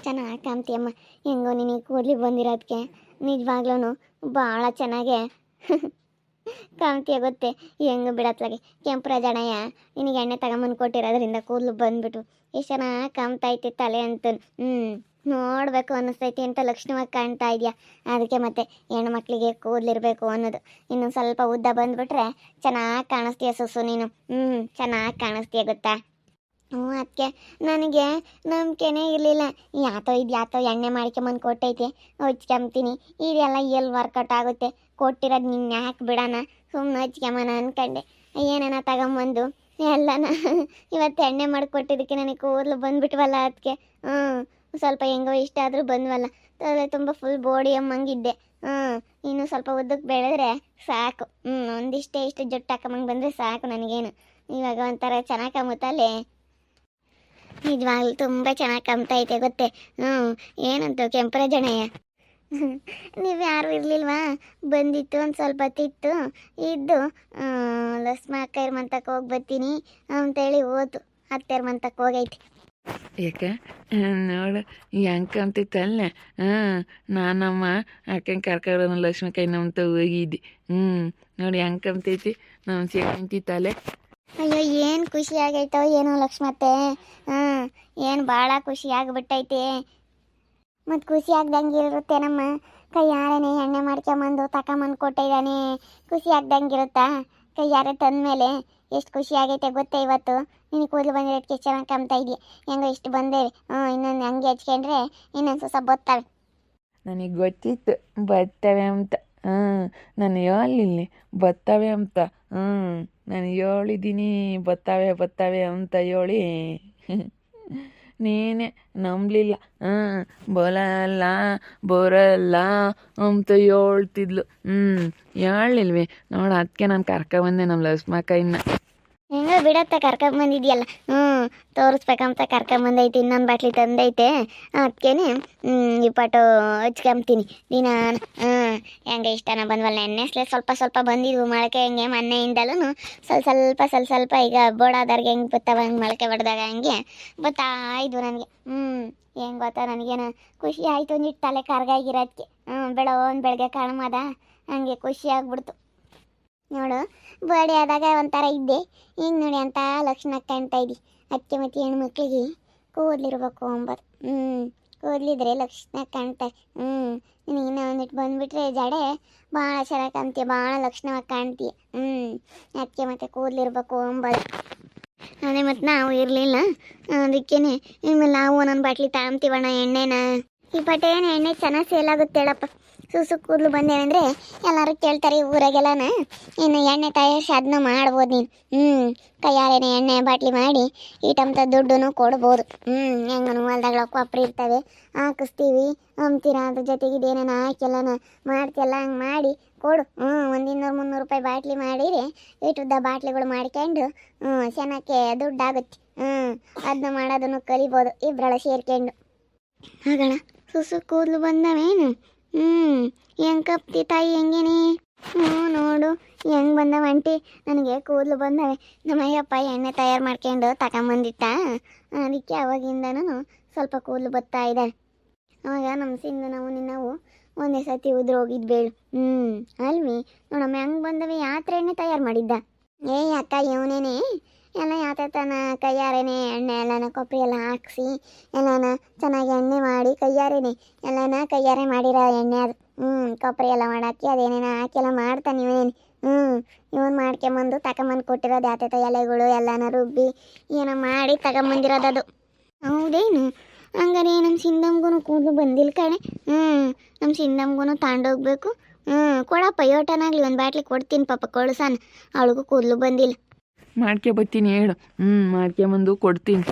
ಚೆನ್ನಾಗಿ ಕಾಣ್ತೀಯಮ್ಮ. ಹೆಂಗೋ ನಿನಗೆ ಕೂದಲಿಗೆ ಬಂದಿರೋದಕ್ಕೆ ನಿಜವಾಗ್ಲೂ ಭಾಳ ಚೆನ್ನಾಗೆ ಕಾಣ್ತೀಯ ಗೊತ್ತೇ. ಹೆಂಗೆ ಬಿಡತ್ಲಾಗೆ ಕೆಂಪುರ ಜಣಯ್ಯ ನಿನಗೆ ಎಣ್ಣೆ ತಗೊಂಬಂದು ಕೊಟ್ಟಿರೋದ್ರಿಂದ ಕೂದಲು ಬಂದ್ಬಿಟ್ಟು ಎಷ್ಟು ಚೆನ್ನಾಗಿ ಕಾಣ್ತೈತೆ ತಲೆ ಅಂತ ನೋಡಬೇಕು ಅನ್ನಿಸ್ತೈತಿ ಅಂತ ಲಕ್ಷಣವಾಗಿ ಕಾಣ್ತಾ ಇದೆಯಾ. ಅದಕ್ಕೆ ಮತ್ತೆ ಹೆಣ್ಮಕ್ಳಿಗೆ ಕೂದಲಿರಬೇಕು ಅನ್ನೋದು. ಇನ್ನೊಂದು ಸ್ವಲ್ಪ ಉದ್ದ ಬಂದುಬಿಟ್ರೆ ಚೆನ್ನಾಗಿ ಕಾಣಿಸ್ತೀಯ ಸುಸು ನೀನು. ಚೆನ್ನಾಗಿ ಕಾಣಿಸ್ತೀಯ ಗೊತ್ತಾ. ಅದಕ್ಕೆ ನನಗೆ ನಂಬಿಕೆನೇ ಇರಲಿಲ್ಲ. ಯಾತೋ ಎಣ್ಣೆ ಮಾಡ್ಕೊಂಬಂದು ಕೊಟ್ಟೈತೆ ಹಚ್ಕೊಂತೀನಿ, ಇದೆಲ್ಲ ಎಲ್ಲಿ ವರ್ಕೌಟ್ ಆಗುತ್ತೆ, ಕೊಟ್ಟಿರೋದು ನಿನ್ನ ಯಾಕೆ ಬಿಡೋಣ ಸುಮ್ಮನೆ ಹಚ್ಕೊಂಬನ ಅಂದ್ಕೊಂಡೆ. ಏನೇನ ತಗೊಂಬಂದು ಎಲ್ಲನ ಇವತ್ತು ಎಣ್ಣೆ ಮಾಡಿಕೊಟ್ಟಿದ್ದಕ್ಕೆ ನನಗೆ ಕೂದಲು ಬಂದುಬಿಟ್ವಲ್ಲ. ಅದಕ್ಕೆ ಸ್ವಲ್ಪ ಹೆಂಗೋ ಇಷ್ಟ ಆದರೂ ಬಂದ್ವಲ್ಲ. ತಲೆ ತುಂಬ ಫುಲ್ ಬಾಡಿ ಅಮ್ಮಂಗಿದ್ದೆ. ಇನ್ನು ಸ್ವಲ್ಪ ಉದ್ದಕ್ಕೆ ಬೆಳೆದ್ರೆ ಸಾಕು. ಒಂದಿಷ್ಟೇ ಇಷ್ಟು ಜುಟ್ಟು ಹಾಕೊಂಬಂಗೆ ಬಂದರೆ ಸಾಕು ನನಗೇನು. ಇವಾಗ ಒಂಥರ ಚೆನ್ನಾಗಿ ಕಾಮುತ್ತಲ್ಲೇ. ನಿಜವಾಗ್ಲೂ ತುಂಬ ಚೆನ್ನಾಗಿ ಕಾಮ್ತೈತೆ ಗೊತ್ತೇ. ಏನಂತ ಕೆಂಪರ ಜಣಯ್ಯ ನೀವು ಯಾರು ಇರಲಿಲ್ವಾ? ಬಂದಿತ್ತು ಒಂದು ಸ್ವಲ್ಪ ಹೊತ್ತಿತ್ತು ಇದ್ದು ಲಸ್ಮ ಅಕ್ಕಯ್ರ ಮಂತಕ್ಕೆ ಹೋಗಿ ಬರ್ತೀನಿ ಅಂತೇಳಿ ಹೋತು. ಅತ್ತೆಯರ ಮಂತಕ್ಕೆ ಹೋಗೈತಿ. ಯಾಕೆ ನೋಡು ಹೆಂಗೆ ಕಾಣ್ತೈತಲ್ಲ. ನಾನಮ್ಮ ಅಕ್ಕನ ಕರ್ಕೊಂಡು ಲಕ್ಷ್ಮಿ ಕೈ ನಮ್ಮಂತ ಹೋಗಿದ್ದೆ. ನೋಡಿ ಹೆಂಗೆ ಕಾಣ್ತೈತಿ ನಮ್ಮ ಸೇಂತಿತ್ತಲೆ. ಅಯ್ಯೋ ಏನು ಖುಷಿ ಆಗೈತೋ ಏನೋ ಲಕ್ಷ್ಮತ್ತೆ. ಏನು ಭಾಳ ಖುಷಿ ಆಗಿಬಿಟ್ಟೈತೆ. ಮತ್ತು ಖುಷಿ ಆಗ್ದಂಗೆ ಇರುತ್ತೆ. ನಮ್ಮ ಕೈಯಾರೇನೆ ಎಣ್ಣೆ ಮಾಡ್ಕೊಂಬಂದು ತಗೊಂಬಂದು ಕೊಟ್ಟಿದ್ದಾನೆ. ಖುಷಿ ಆಗ್ದಂಗಿರುತ್ತಾ? ಕೈಯಾರೆ ತಂದಮೇಲೆ ಎಷ್ಟು ಖುಷಿ ಆಗೈತೆ ಗೊತ್ತೇ. ಇವತ್ತು ನಿನಗೆ ಕೂದಲು ಬಂದಿರೋದಕ್ಕೆ ಚೆನ್ನಾಗಿ ಕಾಮ್ತಾ ಇದೆಯಾ. ಹೆಂಗೋ ಇಷ್ಟು ಬಂದೇವೆ. ಇನ್ನೊಂದು ಹಂಗೆ ಹಚ್ಕೊಂಡ್ರೆ ಇನ್ನೊಂದು ಸ್ವಲ್ಪ ಬರ್ತವೆ. ನನಗೆ ಗೊತ್ತಿತ್ತು ಬರ್ತವೆ ಅಂತ. ನಾನು ಹೇಳಿಲ್ಲ ಬರ್ತವೆ ಅಂತ. ನಾನು ಹೇಳಿದ್ದೀನಿ ಬರ್ತವೆ ಅಂತ ಹೇಳಿ ನೀನೇ ನಂಬಲಿಲ್ಲ. ಬರಲ್ಲ ಅಂತ ಹೇಳ್ತಿದ್ಲು. ಹೇಳಿಲ್ವೇ ನೋಡು. ಅದಕ್ಕೆ ನಾನು ಕರ್ಕೊಬಂದೆ ನಮ್ಮ ಲಕ್ಷ್ಮ ಕೈನ. ಹೆಂಗೋ ಬಿಡತ್ತ ಕರ್ಕೊಂಬಂದಿದ್ಯಲ್ಲ. ತೋರಿಸ್ಬೇಕಂತ ಕರ್ಕೊಂಬಂದೈತಿ. ಇನ್ನೊಂದು ಬಾಟ್ಲಿ ತಂದೈತೆ. ಅದಕ್ಕೇನೆ ಇಪ್ಪಟ್ಟು ಹಚ್ಕೊಂತೀನಿ ದಿನ. ಹೆಂಗೆ ಇಷ್ಟನ ಬಂದ್ವಲ್ಲ ಎಣ್ಣೆ ಸ್ವಲ್ಪ ಬಂದಿದ್ವು ಮೊಳಕೆ. ಹೆಂಗೆ ಮೊನ್ನೆಯಿಂದಲೂ ಸ್ವಲ್ಪ ಈಗ ಬೋಡಾದವ್ರಿಗೆ ಹೆಂಗೆ ಬತ್ತಾವ ಹಂಗೆ ಮೊಳಕೆ ಹೊಡೆದಾಗ ಹಂಗೆ ಬತ್ತಾ ಇದ್ವು ನನಗೆ. ಹೆಂಗೆ ಗೊತ್ತಾ, ನನಗೇನು ಖುಷಿ ಆಯಿತು. ಒಂದಿಟ್ಟು ತಲೆ ಕರ್ಗಾಗಿರೋದಕ್ಕೆ ಬೆಳಗ್ಗೆ ಕಾಣಮದ ಹಂಗೆ ಖುಷಿ ಆಗ್ಬಿಡ್ತು. ನೋಡು ಬಾಡಿ ಆದಾಗ ಒಂಥರ ಇದ್ದೆ. ಈಗ ನೋಡಿ ಅಂತ ಲಕ್ಷಣ ಕಾಣ್ತಾ ಇದ್ದಿ. ಅದಕ್ಕೆ ಮತ್ತೆ ಹೆಣ್ಮಕ್ಳಿಗೆ ಕೂದಲಿರ್ಬೇಕು ಅಂಬೋದು. ಕೂದಲಿದ್ರೆ ಲಕ್ಷಣ ಕಾಣ್ತಾರೆ. ನಿನಗೆ ಇನ್ನೂ ಒಂದಿಟ್ಟು ಬಂದುಬಿಟ್ರೆ ಜಡೆ ಭಾಳ ಚೆನ್ನಾಗಿ ಕಾಣ್ತೀಯ, ಭಾಳ ಲಕ್ಷಣವಾಗಿ ಕಾಣ್ತೀಯ. ಅದಕ್ಕೆ ಮತ್ತೆ ಕೂದಲಿರ್ಬೇಕು ಅಂಬೋದು. ಅದೇ ಮತ್ತು ನಾವು ಇರಲಿಲ್ಲ. ಅದಕ್ಕೇನೆ ಇನ್ಮೇಲೆ ನಾವು ಒಂದೊಂದು ಬಾಟ್ಲಿ ತಗೊಂತೀವಣ್ಣ ಎಣ್ಣೆನ. ಈ ಪಟೇನು ಎಣ್ಣೆ ಚೆನ್ನಾಗಿ ಸೇಲ್ ಆಗುತ್ತೆ ಹೇಳಪ್ಪ. ಸುಸು ಕೂದಲು ಬಂದೇನೆಂದರೆ ಎಲ್ಲರೂ ಕೇಳ್ತಾರೆ ಊರಾಗೆಲ್ಲನ. ಇನ್ನು ಎಣ್ಣೆ ತಯಾರಿಸಿ ಅದನ್ನ ಮಾಡ್ಬೋದು ನೀನು. ಕೈಯಾರೇನೆ ಎಣ್ಣೆ ಬಾಟ್ಲಿ ಮಾಡಿ ಈಟಂತ ದುಡ್ಡು ಕೊಡ್ಬೋದು. ಹೆಂಗನು ಹೊಲ್ದಾಗಳ ಕೊಪ್ಪರಿ ಇರ್ತವೆ ಹಾಕಿಸ್ತೀವಿ ಅಂತೀರ. ಅದ್ರ ಜೊತೆಗೆ ಇದೇನೇನು ಹಾಕೆಲ್ಲನ ಮಾಡ್ತಿಯಲ್ಲ ಹಂಗೆ ಮಾಡಿ ಕೊಡು. ಒಂದು 200-300 ರೂಪಾಯಿ ಬಾಟ್ಲಿ ಮಾಡಿರಿ ಇಟ್ಟುದ್ದ ಬಾಟ್ಲಿಗಳು ಮಾಡ್ಕೊಂಡು ಚೆನ್ನಾಗಿ ದುಡ್ಡಾಗುತ್ತೆ. ಅದನ್ನ ಮಾಡೋದನ್ನು ಕಲಿಬೋದು ಇಬ್ಬರಳ ಸೇರ್ಕೊಂಡು. ಹಾಗಣ ಸುಸು ಕೂದಲು ಬಂದವೇನು? ಹೆಂಗೆ ಕಪ್ತಿ ತಾಯಿ ಹೆಂಗೇನಿ? ನೋಡು ಹೆಂಗೆ ಬಂದವ ಆಂಟಿ. ನನಗೆ ಕೂದಲು ಬಂದವೆ. ನಮ್ಮಯ್ಯಪ್ಪ ಎಣ್ಣೆ ತಯಾರು ಮಾಡ್ಕೊಂಡು ತಗೊಂಬಂದಿತ್ತ. ಅದಕ್ಕೆ ಅವಾಗಿಂದನೂ ಸ್ವಲ್ಪ ಕೂದಲು ಬರ್ತಾ ಇದ್ದಾಳೆ. ಅವಾಗ ನಮ್ಮ ಸಿಂಧು ನಾವು ಒಂದೇ ಸತಿ ಉದ್ರು ಹೋಗಿದ್ದು ಬೇಳು. ಅಲ್ವಿ ನೋಡಮ್ಮ ಹೆಂಗೆ ಬಂದವೆ. ಯಾತ್ರ ಎಣ್ಣೆ ತಯಾರು ಮಾಡಿದ್ದ? ಅಕ್ಕ ಇವನೇನೆ ಎಲ್ಲ ಯಾತನ ಕೈಯಾರೇನೆ ಎಣ್ಣೆ ಎಲ್ಲನ ಕೊಬ್ಬರಿ ಎಲ್ಲ ಹಾಕ್ಸಿ ಎಲ್ಲನ ಚೆನ್ನಾಗಿ ಎಣ್ಣೆ ಮಾಡಿ ಕೈಯಾರೇನೆ ಎಲ್ಲನ ಕೈಯಾರೆ ಮಾಡಿರೋ ಎಣ್ಣೆ ಅದು. ಕೊಬ್ಬರಿ ಎಲ್ಲ ಮಾಡಾಕಿ ಅದೇನೇನು ಹಾಕೆಲ್ಲ ಮಾಡ್ತಾನೆ ಇವನೇನು. ಇವನು ಮಾಡ್ಕೊಂಬಂದು ತಗೊಂಬಂದು ಕೊಟ್ಟಿರೋದು ಯಾತ ಎಲೆಗಳು ಎಲ್ಲನ ರುಬ್ಬಿ ಏನೋ ಮಾಡಿ ತಗೊಂಬಂದಿರೋದು. ಹೌದೇನು? ಹಂಗಾರೆ ನಮ್ಮ ಸಿಂಧಮ್ಗೂ ಕೂದಲು ಬಂದಿಲ್ಲ ಕಣೆ. ನಮ್ಮ ಸಿಂಧಮ್ಗೂ ತಗೊಂಡೋಗ್ಬೇಕು. ಕೊಡಪ್ಪ ಯೋಟನಾಗಲಿ ಒಂದು ಬಾಟ್ಲಿ ಕೊಡ್ತೀನಿ ಪಾಪ ಕಳ್ಸಾನ. ಅವಳಿಗೂ ಕೂದಲು ಬಂದಿಲ್ಲ. ಮಾಡ್ಕೊಬತ್ತೀನಿ ಹೇಳು. ಮಾಡ್ಕೊಂಬಂದು ಕೊಡ್ತೀನಿ.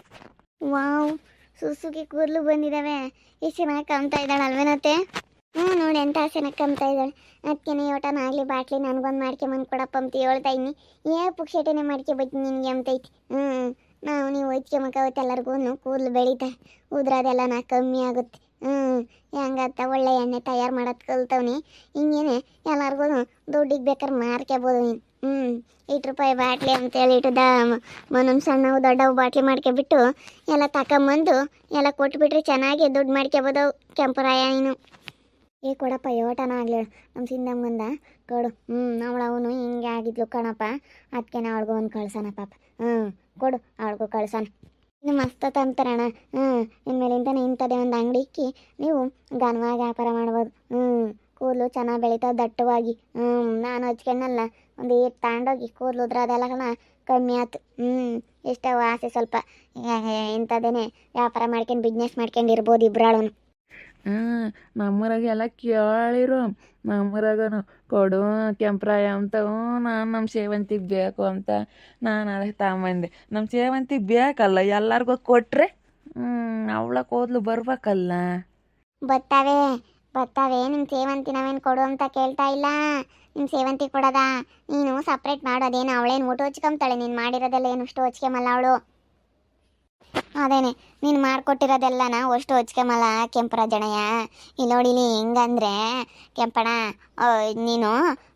ವಾವ್, ಸುಸುಗೆ ಕೂದಲು ಬಂದಿದ್ದಾವೆ. ಎಷ್ಟು ಚೆನ್ನಾಗಿ ಕಾಮ್ತಾ ಇದ್ದಾಳೆ ಅಲ್ವೇನತ್ತೆ? ನೋಡಿ ಎಂಥ ಚೆನ್ನಾಗಿ ಕಾಮ್ತಾ ಇದ್ದಾಳೆ. ಅದಕ್ಕೆ ಯೋಟನಾಗಲಿ ಬಾಟ್ಲಿ ನನಗೊಂದು ಮಾಡ್ಕೊಂಬಂದು ಕೊಡಪ್ಪ ಅಂತ ಹೇಳ್ತಾ ಇದ್ದೀನಿ. ಪುಕ್ಷಟೆನೆ ಮಾಡ್ಕೊಬತ್ತೀನಿ ನಿನಗೆ ಅಂತೈತಿ. ನೀವು ಹೊಯ್ಕೊಂಬಕ್ಕಾಗುತ್ತೆ. ಎಲ್ಲರಿಗೂ ಕೂದಲು ಬೆಳೀತಾರೆ, ಉದ್ರೋದೆಲ್ಲ ಕಮ್ಮಿ ಆಗುತ್ತೆ. ಹೆಂಗತ್ತ ಒಳ್ಳೆ ಎಣ್ಣೆ ತಯಾರು ಮಾಡೋದು ಕಲ್ತವ್ನಿ. ಹಿಂಗೇನೆ ಎಲ್ಲರಿಗೂ ದುಡ್ಡಿಗೆ ಬೇಕಾದ್ರೆ ಮಾರ್ಕೋಬೋದು ನೀನು. ₹8 ಬಾಟ್ಲಿ ಅಂತೇಳಿ ಇಟ್ಟದ ಒಂದೊಂದು ಸಣ್ಣವು ದೊಡ್ಡವು ಬಾಟ್ಲಿ ಮಾಡ್ಕೊಬಿಟ್ಟು ಎಲ್ಲ ತಗೊಂಬಂದು ಎಲ್ಲ ಕೊಟ್ಬಿಟ್ರೆ ಚೆನ್ನಾಗಿ ದುಡ್ಡು ಮಾಡ್ಕೊಬೋದು ಕೆಂಪರಾಯ ನೀನು. ಏ ಕೊಡಪ್ಪ ಯೋಟನ ಆಗ್ಲಿ ನಮ್ಮ ಸಿಂಧಮ್ಮಂದ ಕೊಡು. ಅವಳು ಹಿಂಗೆ ಆಗಿದ್ಲು ಕಣಪ್ಪ, ಅದಕ್ಕೆ ಅವಳಿಗೂ ಒಂದು ಕಳ್ಸೋಣ ಪಾಪ. ಕೊಡು ಅವಳಿಗೂ ಕಳ್ಸೋಣ. ಇನ್ನು ಮಸ್ತ್ ತಂತಾರಣ್ಣ. ಇನ್ಮೇಲಿಂದ ಇಂಥದ್ದೇ ಒಂದು ಅಂಗಡಿ ಇಕ್ಕಿ ನೀವು ಘನವಾಗಿ ವ್ಯಾಪಾರ ಮಾಡ್ಬೋದು. ಕೂದಲು ಚೆನ್ನಾಗಿ ಬೆಳೀತಾವೆ ದಟ್ಟವಾಗಿ. ನಾನು ಹಚ್ಕೊಂಡಲ್ಲ ಒಂದು ಏಟ್ ತಗೊಂಡೋಗಿ ಕೂದಲು ಉದ್ರೋದೆಲ್ಲ ಕಮ್ಮಿ ಆಯ್ತು. ಎಷ್ಟೋ ಆಸೆ ಸ್ವಲ್ಪ ಇಂಥದ್ದೇನೆ ವ್ಯಾಪಾರ ಮಾಡ್ಕೊಂಡು ಬಿಸ್ನೆಸ್ ಮಾಡ್ಕೊಂಡು ಇರ್ಬೋದು ಇಬ್ರಾಳು. ನಮ್ಮೂರಾಗ ಎಲ್ಲ ಕೇಳಿರು, ನಮ್ಮೂರಾಗನು ಕೊಡು ಕೆಂಪ್ರಾಯ ಅಂತ. ನಾನು ನಮ್ಮ ಸೇವಂತಿಗೆ ಬೇಕು ಅಂತ ನಾನು ಅದಕ್ಕೆ ತಗೊಂಬಂದೆ. ನಮ್ಮ ಸೇವಂತಿಗೆ ಬೇಕಲ್ಲ, ಎಲ್ಲರಿಗೂ ಕೊಟ್ಟರೆ ಅವಳ ಕೂದಲು ಬರ್ಬೇಕಲ್ಲ. ಬತ್ತಾವೆ ನಿಮ್ಮ ಸೇವಂತಿ ನಾವೇನು ಕೊಡು ಅಂತ ಕೇಳ್ತಾ ಇಲ್ಲ. ನಿಮ್ಮ ಸೇವಂತಿ ಕೊಡೋದ ನೀನು ಸಪ್ರೇಟ್ ಮಾಡೋದೇನು? ಅವಳೇನು ಊಟ ಹಚ್ಕೊಂತಾಳೆ? ನೀನು ಮಾಡಿರೋದೆಲ್ಲ ಏನು ಅಷ್ಟು ಹಚ್ಕೊಂಬಲ್ಲ ಅವಳು. ಅದೇನೆ ನೀನು ಮಾಡಿಕೊಟ್ಟಿರೋದೆಲ್ಲನ ಅಷ್ಟು ಹಚ್ಕೊಂಬಲ್ಲ ಕೆಂಪರಾಜಣಯ್ಯ. ಇಲ್ಲಿ ನೋಡಿಲಿ ಹಿಂಗಂದ್ರೆ ಕೆಂಪಣ, ನೀನು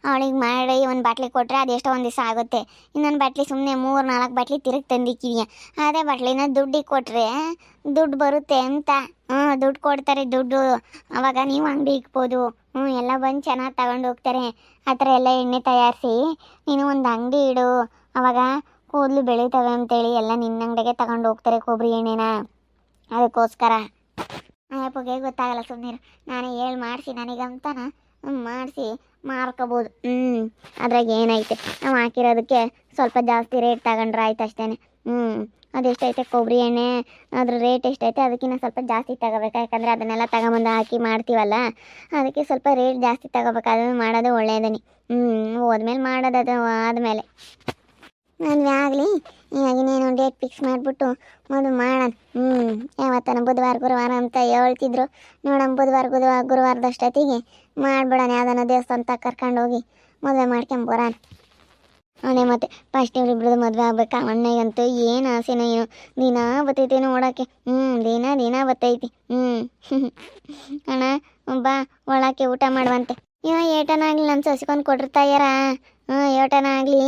ಅವಳಿಗೆ ಮಾಡಿ ಒಂದು ಬಾಟ್ಲಿ ಕೊಟ್ಟರೆ ಅದೆಷ್ಟೋ ಒಂದು ದಿವಸ ಆಗುತ್ತೆ. ಇನ್ನೊಂದು ಬಾಟ್ಲಿ ಸುಮ್ಮನೆ 3-4 ಬಾಟ್ಲಿ ತಿರುಗಿ ತಂದಿಕ್ಕಿದೀಯ. ಅದೇ ಬಾಟ್ಲಿನ ದುಡ್ಡಿಗೆ ಕೊಟ್ಟರೆ ದುಡ್ಡು ಬರುತ್ತೆ ಅಂತ. ದುಡ್ಡು ಕೊಡ್ತಾರೆ ದುಡ್ಡು. ಅವಾಗ ನೀವು ಅಂಗಡಿ ಇಕ್ಬೋದು. ಎಲ್ಲ ಬಂದು ಚೆನ್ನಾಗಿ ತಗೊಂಡು ಹೋಗ್ತಾರೆ. ಆ ಥರ ಎಲ್ಲ ಎಣ್ಣೆ ತಯಾರಿಸಿ ನೀನು ಒಂದು ಅಂಗಡಿ ಇಡು. ಅವಾಗ ಕೂದಲು ಬೆಳೀತವೆ ಅಂತೇಳಿ ಎಲ್ಲ ನಿನ್ನ ಅಂಗಡಿಗೆ ತಗೊಂಡು ಹೋಗ್ತಾರೆ ಕೊಬ್ಬರಿ ಎಣ್ಣೆನ. ಅದಕ್ಕೋಸ್ಕರ ಅಯ್ಯಪ್ಪಗೆ ಗೊತ್ತಾಗಲ್ಲ, ಸುಮ್ಮನೆ ನಾನೇ ಹೇಳಿ ಮಾಡಿಸಿ ನನಗಂತಾನ ಮಾಡಿಸಿ ಮಾರ್ಕೋಬೋದು. ಅದ್ರಾಗ ಏನೈತೆ, ನಾವು ಹಾಕಿರೋದಕ್ಕೆ ಸ್ವಲ್ಪ ಜಾಸ್ತಿ ರೇಟ್ ತಗೊಂಡ್ರೆ ಆಯ್ತು ಅಷ್ಟೇ. ಅದೆಷ್ಟೈತೆ ಕೊಬ್ಬರಿ ಎಣ್ಣೆ ಅದ್ರ ರೇಟ್ ಎಷ್ಟೈತೆ ಅದಕ್ಕಿಂತ ಸ್ವಲ್ಪ ಜಾಸ್ತಿ ತಗೋಬೇಕು. ಯಾಕಂದರೆ ಅದನ್ನೆಲ್ಲ ತಗೊಂಬಂದು ಹಾಕಿ ಮಾಡ್ತೀವಲ್ಲ, ಅದಕ್ಕೆ ಸ್ವಲ್ಪ ರೇಟ್ ಜಾಸ್ತಿ ತಗೋಬೇಕು. ಅದನ್ನು ಮಾಡೋದು ಒಳ್ಳೆಯದನಿ. ಹೋದ್ಮೇಲೆ ಮಾಡೋದು ಅದು ಆದಮೇಲೆ ಮದುವೆ ಆಗಲಿ. ಇನ್ನೇನು ಡೇಟ್ ಫಿಕ್ಸ್ ಮಾಡಿಬಿಟ್ಟು ಮದುವೆ ಮಾಡೋಣ. ಯಾವತ್ತನ ಬುಧವಾರ ಗುರುವಾರ ಅಂತ ಹೇಳ್ತಿದ್ರು. ನೋಡೋಣ ಗುರುವಾರದಷ್ಟೊತ್ತಿಗೆ ಮಾಡ್ಬಿಡೋಣ. ಯಾವ್ದಾನ ದೇವಸ್ಥಾನ ಕರ್ಕೊಂಡು ಹೋಗಿ ಮದುವೆ ಮಾಡ್ಕೊಂಬರೋಣ. ಅವನೇ ಮತ್ತೆ ಫಸ್ಟ್ ಇವ್ರಿಬ್ರದ್ದು ಮದುವೆ ಆಗ್ಬೇಕು. ಅಣ್ಣಗಂತೂ ಏನು ಆಸೆನೋ ಏನು, ದಿನ ಬತ್ತೈತಿ ನೋಡೋಕ್ಕೆ. ದಿನ ಬತ್ತೈತಿ. ಅಣ್ಣ ಬಾ ಒಳಕ್ಕೆ ಊಟ ಮಾಡುವಂತೆ. ಏಟನ ಆಗಲಿ ನನ್ನ ಸಸ್ಕೊಂಡು ಕೊಟ್ಟಿರ್ತಾಯ್ಯಾರ. ಏಟನ ಆಗಲಿ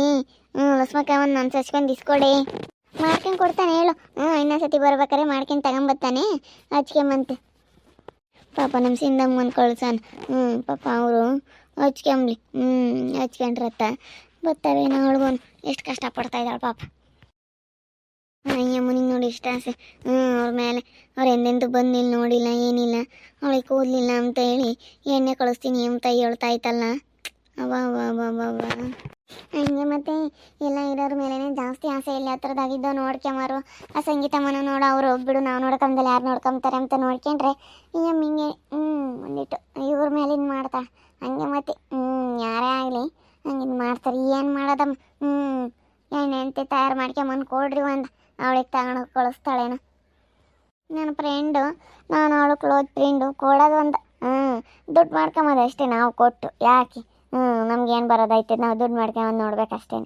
ಲಸ್ಮಕ್ಕ ಒಂದು ನನ್ನ ಸಸ್ಕೊಂಡು ಇಸ್ಕೊಡಿ. ಮಾಡ್ಕೊಂಡು ಕೊಡ್ತಾನೆ ಹೇಳು. ಇನ್ನೊಂದ್ಸತಿ ಬರ್ಬೇಕಾರೆ ಮಾಡ್ಕೊಂಡು ತಗೊಂಬತ್ತಾನೆ ಹಚ್ಕೊಂಬಂತೆ. ಪಾಪ ನಮ್ಮ ಸಿಂಧಮ್ಮನ ಕಳ್ಸಾನ. ಪಾಪ ಅವರು ಹಚ್ಕೊಂಬ್ಲಿ. ಹಚ್ಕೊಂಡ್ರತ್ತ ಬತ್ತಾವೇನೋ ಅವಳಿಗೂ ಎಷ್ಟು ಕಷ್ಟಪಡ್ತಾ ಇದ್ದಾಳೆ ಪಾಪ. ಅಯ್ಯಮ್ಮನಿಗೆ ನೋಡಿ ಇಷ್ಟ ಆಸೆ ಅವ್ರ ಮೇಲೆ. ಅವ್ರು ಎಂದೆಂದು ಬಂದಿಲ್ಲ, ನೋಡಿಲ್ಲ, ಏನಿಲ್ಲ, ಅವಳಿಗೆ ಕೂದಲಿಲ್ಲ ಅಂತ ಹೇಳಿ ಎಣ್ಣೆ ಕಳಿಸ್ತೀನಿ ಅಂತ ಹೇಳ್ತಾ ಇತ್ತಲ್ಲ. ಅವ ಹಂಗೆ ಮತ್ತೆ ಎಲ್ಲ ಇರೋರ ಮೇಲೇ ಜಾಸ್ತಿ ಆಸೆ ಇಲ್ಲ. ಹತ್ರದಾಗಿದ್ದೋ ನೋಡ್ಕೊಂಬಾರು. ಆ ಸಂಗೀತಮ್ಮನ ನೋಡು, ಅವ್ರು ಹೋಗ್ಬಿಡು, ನಾವು ನೋಡ್ಕೊಂಬಲ್ಲ ಯಾರು ನೋಡ್ಕೊಂತಾರೆ ಅಂತ ನೋಡ್ಕೊಂಡ್ರೆ ಅಯ್ಯಮ್ಮ ಹಿಂಗೆ ಒಂದಿಟ್ಟು ಇವ್ರ ಮೇಲಿಂದ ಮಾಡ್ತಾಳೆ. ಹಂಗೆ ಮತ್ತೆ ಯಾರೇ ಆಗಲಿ ಹಂಗಿಂದು ಮಾಡ್ತಾರೆ. ಏನು ಮಾಡೋದಮ್ಮ. ಎಣ್ಣೆ ಅಂತೆ ತಯಾರು ಮಾಡ್ಕೊಂಬಂದು ಕೊಡ್ರಿ ಒಂದು. ಅವಳಿಗೆ ತಗೊಂಡು ಕಳಿಸ್ತಾಳೇನು ನನ್ನ ಫ್ರೆಂಡು. ನಾನು ಅವಳು ಕ್ಲೋಸ್ ಫ್ರೆಂಡು. ಕೊಡೋದು ಒಂದು ದುಡ್ಡು ಮಾಡ್ಕೊಂಬೋದು ಅಷ್ಟೇ ನಾವು ಕೊಟ್ಟು. ಯಾಕೆ ನಮ್ಗೇನು ಬರೋದೈತೆ, ನಾವು ದುಡ್ಡು ಮಾಡ್ಕೊಂಡು ನೋಡ್ಬೇಕಷ್ಟೇ.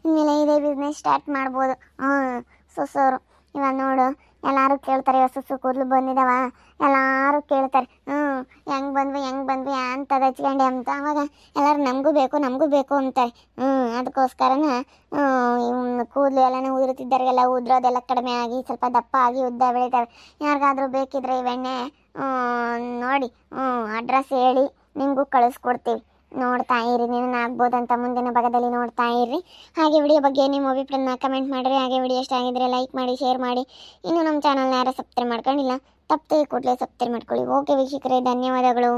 ಇನ್ಮೇಲೆ ಇದೇ ಬಿಸ್ನೆಸ್ ಸ್ಟಾರ್ಟ್ ಮಾಡ್ಬೋದು. ಸೊಸೋರು ಇವಾಗ ನೋಡು ಎಲ್ಲರೂ ಕೇಳ್ತಾರೆ. ಹೊಸ ಕೂದಲು ಬಂದಿದ್ದಾವ ಎಲ್ಲರೂ ಕೇಳ್ತಾರೆ. ಹೆಂಗೆ ಬಂದ್ವಿ ಅಂತದ್ದು ಹಚ್ಕೊಂಡೆ ಅಂತ. ಅವಾಗ ಎಲ್ಲರೂ ನಮಗೂ ಬೇಕು ಅಂತಾರೆ. ಅದಕ್ಕೋಸ್ಕರನ ಕೂದಲು ಎಲ್ಲನೂ ಉದುರುತ್ತಿದ್ದಾರೆಲ್ಲ ಉದುರೋದೆಲ್ಲ ಕಡಿಮೆ ಆಗಿ ಸ್ವಲ್ಪ ದಪ್ಪ ಆಗಿ ಉದ್ದ ಬೆಳೀತಾರೆ. ಯಾರಿಗಾದ್ರೂ ಬೇಕಿದ್ರೆ ಇವೆಣ್ಣೆ ನೋಡಿ ಅಡ್ರೆಸ್ ಹೇಳಿ ನಿಮಗೂ ಕಳಿಸ್ಕೊಡ್ತೀವಿ. ನೋಡ್ತಾ ಇರಿ, ನೀನು ಆಗ್ಬೋದಂತ ಮುಂದಿನ ಭಾಗದಲ್ಲಿ ನೋಡ್ತಾ ಇರ್ರಿ. ಹಾಗೆ ವಿಡಿಯೋ ಬಗ್ಗೆ ನಿಮ್ಮ ಅಭಿಪ್ರಾಯನ ಕಮೆಂಟ್ ಮಾಡಿರಿ. ಹಾಗೆ ವಿಡಿಯೋ ಇಷ್ಟ ಆಗಿದ್ರೆ ಲೈಕ್ ಮಾಡಿ, ಶೇರ್ ಮಾಡಿ. ಇನ್ನು ನಮ್ಮ ಚಾನಲ್ನ ಯಾರು ಸಬ್ಸ್ಕ್ರೈಬ್ ಮಾಡ್ಕೊಂಡಿಲ್ಲ ತಪ್ಪದೆ ಕೂಡಲೇ ಸಬ್ಸ್ಕ್ರೈಬ್ ಮಾಡ್ಕೊಳ್ಳಿ. ಓಕೆ ವೀಕ್ಷಕರೇ, ಧನ್ಯವಾದಗಳು.